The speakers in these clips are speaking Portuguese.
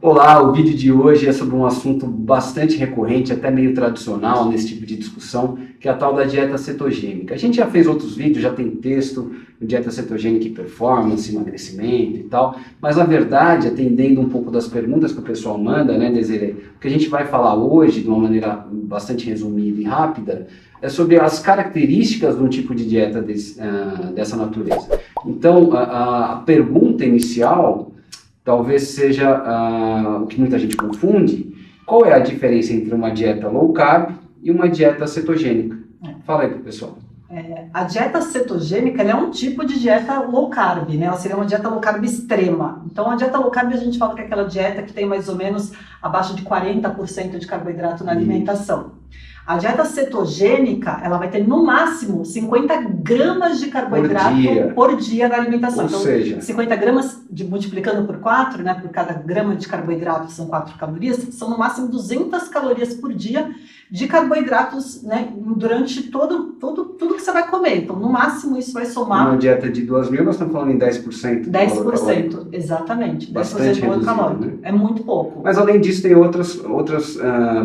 Olá, o vídeo de hoje é sobre um assunto bastante recorrente, até meio tradicional nesse tipo de discussão, que é a tal da dieta cetogênica. A gente já fez outros vídeos, já tem texto, dieta cetogênica e performance, emagrecimento e tal, mas na verdade, atendendo um pouco das perguntas que o pessoal manda, né, Desiree, o que a gente vai falar hoje, de uma maneira bastante resumida e rápida, é sobre as características de um tipo de dieta dessa natureza. Então, a pergunta inicial talvez seja o que muita gente confunde: qual é a diferença entre uma dieta low carb e uma dieta cetogênica? Fala aí pro pessoal. A dieta cetogênica é um tipo de dieta low carb, né? Ela seria uma dieta low carb extrema. Então, a dieta low carb a gente fala que é aquela dieta que tem mais ou menos abaixo de 40% de carboidrato na alimentação. A dieta cetogênica, ela vai ter no máximo 50 gramas de carboidrato por dia na alimentação. Ou seja, 50 gramas, multiplicando por 4, né, por cada grama de carboidrato são 4 calorias, são no máximo 200 calorias por dia de carboidratos, né, durante tudo que você vai comer. Então, no máximo, isso vai somar... Uma dieta de 2.000, nós estamos falando em 10%. 10%, exatamente. Bastante 10% reduzido, calórico. né? É muito pouco. Mas, além disso, tem outros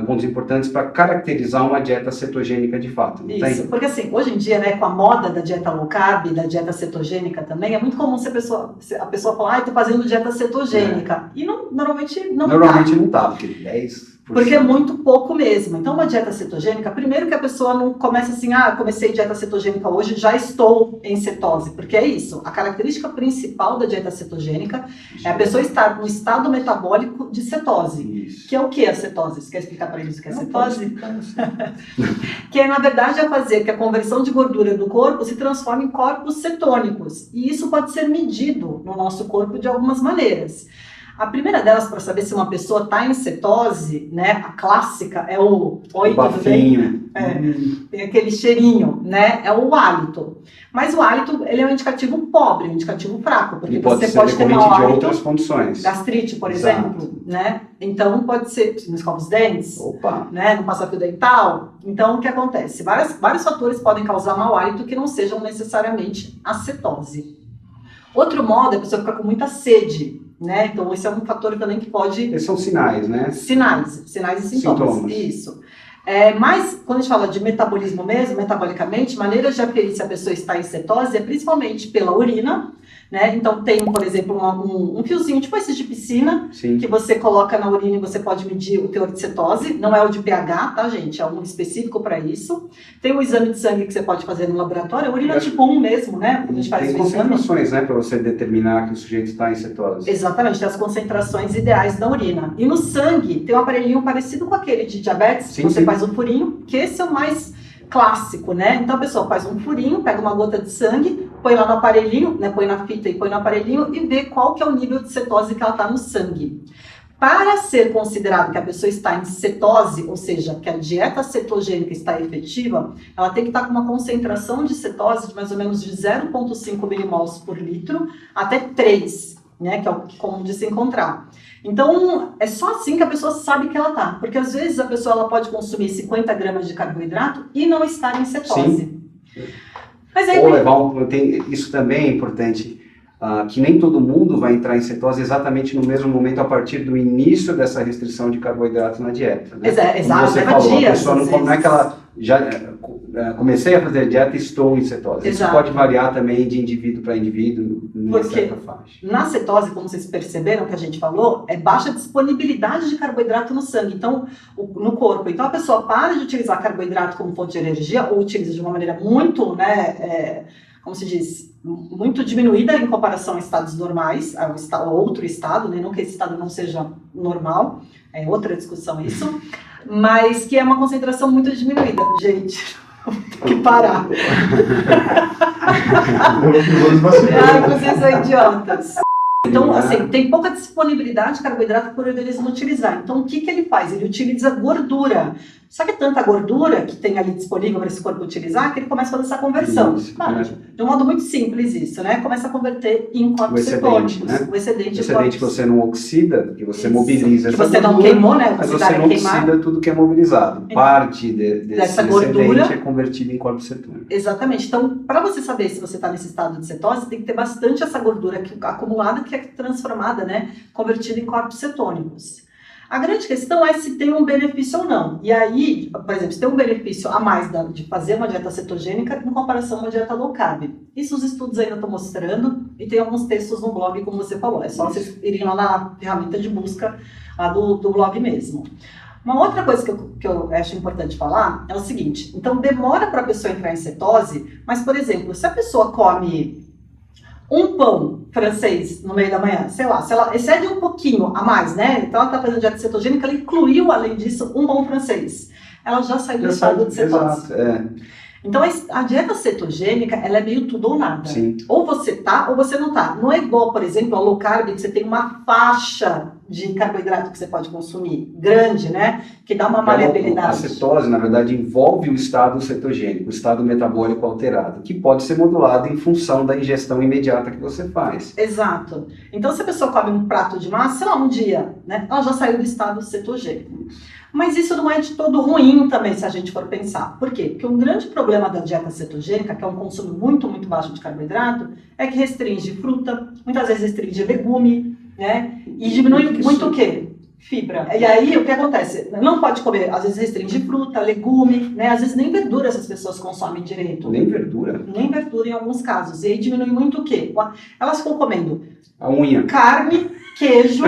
pontos importantes para caracterizar uma dieta cetogênica de fato. Não Isso, tem? porque assim, hoje em dia, né, com a moda da dieta low carb, da dieta cetogênica também, é muito comum a pessoa falar, tô fazendo dieta cetogênica. E normalmente não tá, porque 10%. Porque é muito pouco mesmo. Então, uma dieta cetogênica, primeiro que a pessoa não começa assim, comecei dieta cetogênica hoje, já estou em cetose. Porque é isso, a característica principal da dieta cetogênica é a pessoa estar no estado metabólico de cetose. Isso. Que é o que a cetose? Você quer explicar para eles o que é cetose? Que é, na verdade, é fazer que a conversão de gordura do corpo se transforme em corpos cetônicos. E isso pode ser medido no nosso corpo de algumas maneiras. A primeira delas, para saber se uma pessoa está em cetose, né, a clássica é o bafinho. Tem aquele cheirinho, né, é o hálito. Mas o hálito, ele é um indicativo pobre, um indicativo fraco, porque você pode ter mau hálito, de outras condições. gastrite, por exemplo, né? Então pode ser, não escova os dentes, Opa. né, não passa fio dental. Então o que acontece? Vários fatores podem causar mau hálito que não sejam necessariamente a cetose. Outro modo é a pessoa ficar com muita sede, né? Então esse é um fator também que pode... Esses são sinais, né? Sinais e sintomas. Isso. Mas quando a gente fala de metabolismo mesmo, metabolicamente, maneiras de aferir se a pessoa está em cetose é principalmente pela urina, né? Então tem, por exemplo, um fiozinho, tipo esses de piscina, Sim. que você coloca na urina e você pode medir o teor de cetose. Não é o de pH, tá, gente? É um específico para isso. Tem o exame de sangue que você pode fazer no laboratório, a urina tipo 1 mesmo, né? Quando a gente faz tem concentrações, né, para você determinar que o sujeito está em cetose. Exatamente, tem as concentrações ideais da urina. E no sangue tem um aparelhinho parecido com aquele de diabetes, que você faz um furinho, que esse é o mais clássico, né? Então a pessoa faz um furinho, pega uma gota de sangue, põe lá no aparelhinho, né? Põe na fita e põe no aparelhinho e vê qual que é o nível de cetose que ela está no sangue. Para ser considerado que a pessoa está em cetose, ou seja, que a dieta cetogênica está efetiva, ela tem que estar com uma concentração de cetose de mais ou menos de 0,5 milimols por litro até 3, né? Que é o comum de se encontrar. Então, é só assim que a pessoa sabe que ela está. Porque às vezes a pessoa ela pode consumir 50 gramas de carboidrato e não estar em cetose. Sim. Mas aí, ou levar isso também é importante, que nem todo mundo vai entrar em cetose exatamente no mesmo momento a partir do início dessa restrição de carboidrato na dieta. Né? Exato, você falou, a pessoa não é que ela já comecei a fazer dieta e estou em cetose. Isso pode variar também de indivíduo para indivíduo, numa certa faixa. Na cetose, como vocês perceberam que a gente falou, é baixa disponibilidade de carboidrato no sangue, então, no corpo. Então a pessoa para de utilizar carboidrato como fonte de energia, ou utiliza de uma maneira muito, né, como se diz, muito diminuída em comparação a estados normais, a outro estado, né? Não que esse estado não seja normal, é outra discussão isso, mas que é uma concentração muito diminuída, gente. Tem que parar. Vocês são idiotas. Então, assim, tem pouca disponibilidade de carboidrato para o organismo utilizar. Então, o que ele faz? Ele utiliza gordura. Só que é tanta gordura que tem ali disponível para esse corpo utilizar que ele começa a fazer essa conversão. De um modo muito simples isso, né? Começa a converter em corpos cetônicos. Né? O excedente que você não oxida, que você mobiliza. Que você não queimou, né? Mas você não oxida tudo que é mobilizado. Então, parte dessa gordura é convertida em corpos cetônicos. Exatamente. Então, para você saber se você está nesse estado de cetose, tem que ter bastante essa gordura acumulada, que que é transformada, né, convertida em corpos cetônicos. A grande questão é se tem um benefício ou não. E aí, por exemplo, se tem um benefício a mais de fazer uma dieta cetogênica em comparação a uma dieta low carb. Isso os estudos ainda estão mostrando e tem alguns textos no blog, como você falou. É só vocês irem lá na ferramenta de busca lá do blog mesmo. Uma outra coisa que eu acho importante falar é o seguinte. Então, demora para a pessoa entrar em cetose, mas, por exemplo, se a pessoa come um pão francês no meio da manhã, sei lá, se ela excede um pouquinho a mais, né? Então ela está fazendo dieta cetogênica, ela incluiu, além disso, um pão francês. Ela já saiu do estado de cetose. Exato, Então a dieta cetogênica, ela é meio tudo ou nada. Sim. Ou você tá, ou você não tá. Não é igual, por exemplo, a low carb, que você tem uma faixa de carboidrato que você pode consumir, grande, né? Que dá uma maleabilidade. A cetose, na verdade, envolve o estado cetogênico, o estado metabólico alterado, que pode ser modulado em função da ingestão imediata que você faz. Exato. Então, se a pessoa come um prato de massa, sei lá, um dia, né? Ela já saiu do estado cetogênico. Mas isso não é de todo ruim também, se a gente for pensar. Por quê? Porque um grande problema da dieta cetogênica, que é um consumo muito, muito baixo de carboidrato, é que restringe fruta, muitas vezes restringe legume, né? E diminui muito o quê? Fibra. E aí, o que acontece? Não pode comer, às vezes restringe fruta, legume, né? Às vezes nem verdura essas pessoas consomem direito. Nem verdura? Nem verdura em alguns casos. E aí diminui muito o quê? Elas ficam comendo a unha, carne, queijo,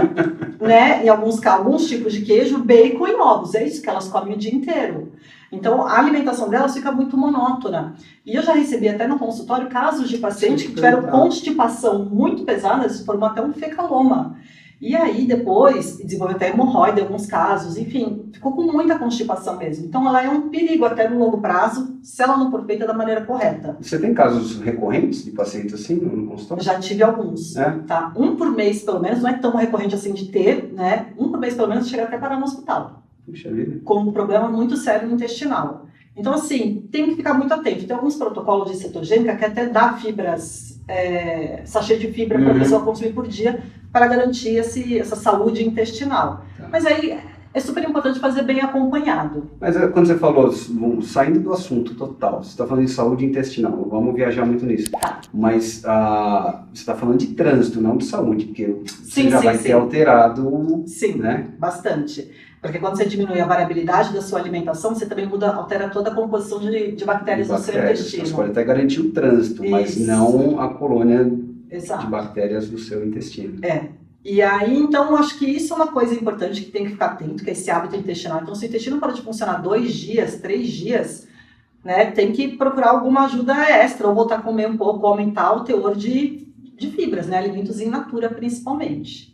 né? Em alguns tipos de queijo, bacon e ovos. É isso que elas comem o dia inteiro. Então, a alimentação delas fica muito monótona. E eu já recebi até no consultório casos de pacientes que tiveram constipação muito pesada, se formou até um fecaloma. E aí, depois, desenvolveu até hemorroida em alguns casos. Enfim, ficou com muita constipação mesmo. Então, ela é um perigo até no longo prazo, se ela não for feita da maneira correta. Você tem casos recorrentes de pacientes assim no consultório? Já tive alguns, tá? Um por mês, pelo menos, não é tão recorrente assim de ter, né? Um por mês, pelo menos, chega até parar no hospital. Puxa vida. Com um problema muito sério no intestinal. Então, assim, tem que ficar muito atento. Tem alguns protocolos de cetogênica que até dá fibras, sachê de fibra para a pessoa consumir por dia, para garantir essa saúde intestinal. Tá. Mas aí é super importante fazer bem acompanhado. Mas quando você falou, saindo do assunto total, você está falando de saúde intestinal, vamos viajar muito nisso. Tá. Mas você está falando de trânsito, não de saúde, porque você já vai ter alterado, sim, né? Bastante. Porque quando você diminui a variabilidade da sua alimentação, você também altera toda a composição de bactérias no seu intestino. Você pode até garantir o trânsito, mas não a colônia de bactérias do seu intestino. E aí, então, acho que isso é uma coisa importante que tem que ficar atento, que é esse hábito intestinal. Então, se o intestino para de funcionar 2 dias, 3 dias, né, tem que procurar alguma ajuda extra, ou voltar a comer um pouco, aumentar o teor de fibras, né, alimentos in natura, principalmente.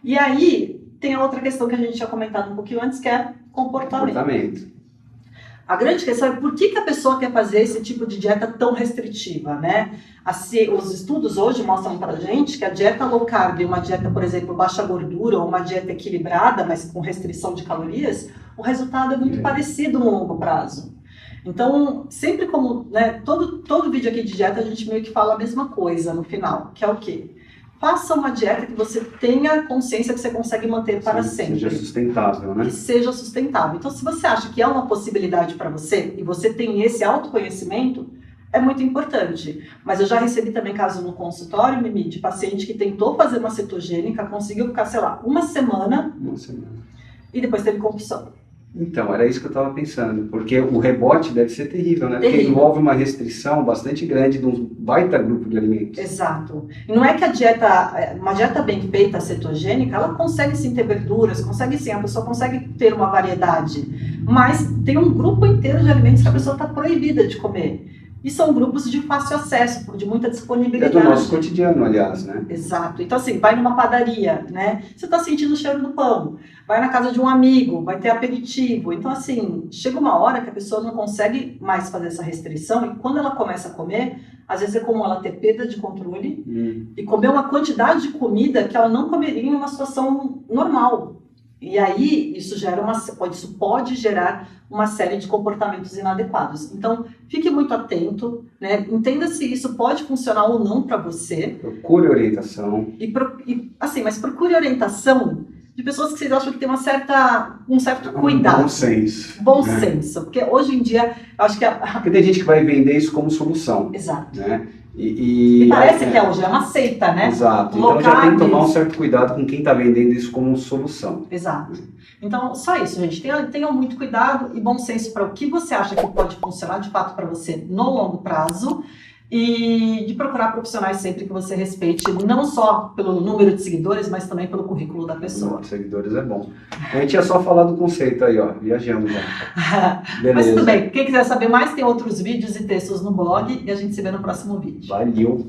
E aí, tem a outra questão que a gente tinha comentado um pouquinho antes, que é comportamento. A grande questão é por que a pessoa quer fazer esse tipo de dieta tão restritiva, né? Os estudos hoje mostram pra gente que a dieta low carb, uma dieta, por exemplo, baixa gordura, ou uma dieta equilibrada, mas com restrição de calorias, o resultado é muito parecido no longo prazo. Então, sempre como, né, todo vídeo aqui de dieta a gente meio que fala a mesma coisa no final, que é o quê? Faça uma dieta que você tenha consciência que você consegue manter para sempre. Seja sustentável, né? Que seja sustentável. Então, se você acha que é uma possibilidade para você e você tem esse autoconhecimento, é muito importante. Mas eu já recebi também caso no consultório, Mimi, de paciente que tentou fazer uma cetogênica, conseguiu ficar, sei lá, uma semana. E depois teve compulsão. Então, era isso que eu estava pensando, porque o rebote deve ser terrível, né? Porque envolve uma restrição bastante grande de um baita grupo de alimentos. Exato. E não é que uma dieta bem feita, cetogênica, ela consegue sim ter verduras, consegue sim, a pessoa consegue ter uma variedade, mas tem um grupo inteiro de alimentos que a pessoa está proibida de comer. E são grupos de fácil acesso, de muita disponibilidade. É do nosso cotidiano, aliás, né? Exato. Então, assim, vai numa padaria, né? Você está sentindo o cheiro do pão. Vai na casa de um amigo, vai ter aperitivo. Então, assim, chega uma hora que a pessoa não consegue mais fazer essa restrição e quando ela começa a comer, às vezes é como ela ter perda de controle e comer uma quantidade de comida que ela não comeria em uma situação normal. E aí, isso pode gerar uma série de comportamentos inadequados. Então, fique muito atento, né? Entenda se isso pode funcionar ou não para você. Procure orientação. Mas procure orientação de pessoas que vocês acham que tem um certo cuidado. Bom senso. Bom senso. Porque hoje em dia, eu acho que Porque tem gente que vai vender isso como solução. Exato. Né? E parece que hoje é uma seita, né? Exato. Então já tem que tomar um certo cuidado com quem está vendendo isso como solução. Exato. Então, só isso, gente. Tenham muito cuidado e bom senso para o que você acha que pode funcionar de fato para você no longo prazo. E de procurar profissionais sempre que você respeite, não só pelo número de seguidores, mas também pelo currículo da pessoa. Seguidores é bom. A gente ia só falar do conceito aí, ó. Viajamos já. Beleza. Mas tudo bem. Quem quiser saber mais, tem outros vídeos e textos no blog e a gente se vê no próximo vídeo. Valeu!